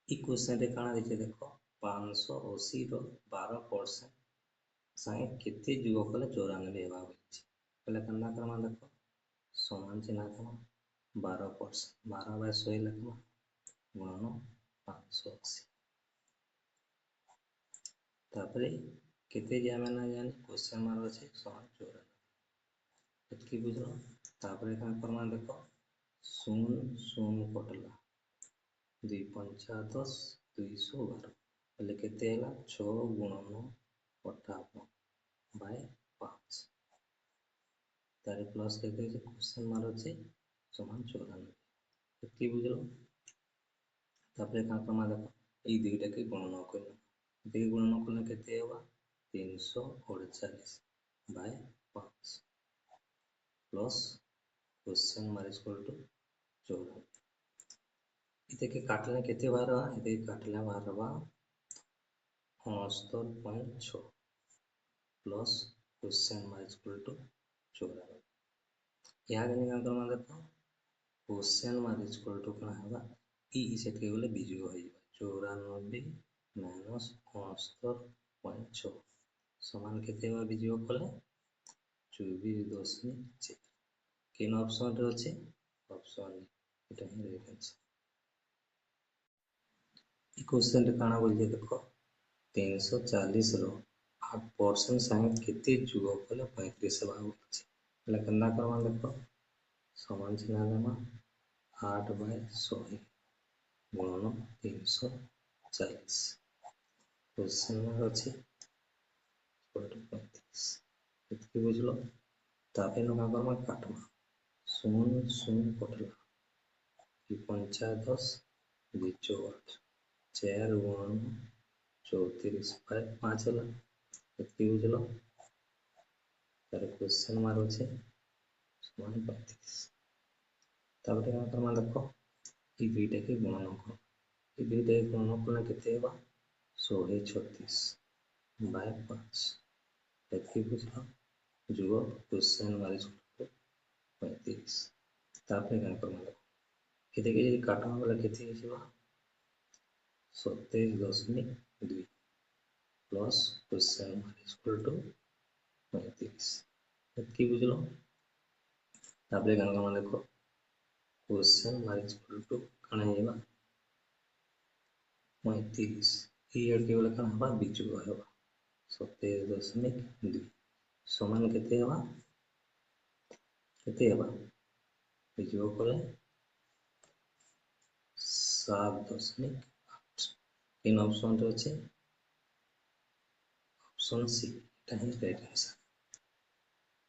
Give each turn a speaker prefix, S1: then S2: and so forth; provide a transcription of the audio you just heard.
S1: इ क्वेश्चन रे काना देखे देख 580 रो 12% संगे केते जुग कले 94 हेबा बोलछि पहले कन्ना करमा देखो समान चिन्ह करमा 12% 12 बाय 100 लिखमा गुणन 580 तापरे केते जे हमें ना जाने क्वेश्चन मार अछि समान 94 एतकी बुझलो तापरे का करमा देखो 0 0 कटला 2 पंचा 10 212 पहले केते हला 6 गुणन 58 बाय 5 तारे प्लस केते जे क्वेश्चन मार अछि समान 94 एतकी बुझलो तापरे का करमा देखो ई दुईटा के गणना करना दे गणना करले केते होबा 348 बाय 5 प्लस क्वेश्चन मार इक्वल टू 94 इते के काटले केते बार इते काटले बारवा 69.6 प्लस क्वेश्चन मार इक्वल टू 94 यहाँ गने का करमा देखो क्वेश्चन मार इक्वल टू कना होगा ई सेट के बोले बीजो हो जाबा 94 माइनस 69.6 समान केते बा बीजो कले 24.4 केन ऑप्शन रे अछि ऑप्शन एटा ही राइट आंसर इ क्वेश्चन रे काना बोल देखो 340 रो 8% संगे केते जुग कले 35 हेबा बोलछि पहले कन्ना करमा देखो समान चिन्ह लेमा 8 बाय 100 गुणन 340 क्वेश्चन में अछि 35 इतकी बुझलो तापे न का करमा काटमा 0 0 कटला 2 पंचा 10 2 8 4 गुणन 34 बाय 5 हला इतकी बुझलो तारे क्वेश्चन मारो छे समान 35 तापरे का करमा देखो ई दुईटा के गणना करो ई दुईटा के गणना करले केते हेबा 136 बाय 5 इतकी बुझलो जुगो क्वेश्चन मार इक्वल टू 35 तापरे का करमा देखो केते के काटमा वाला केते हिसबा 27.2 प्लस क्वेश्चन मार इक्वल टू 35 इतकी बुझलो तापरे का करमा देखो क्वेश्चन मार इक्वल टू कना हेबा 35 ई एड के बोले कना हेबा बीजो हेबा 27.2 समान केते हेबा बीजो कले 7.8 इन ऑप्शन रे अछि ऑप्शन सी एटा ही राइट आंसर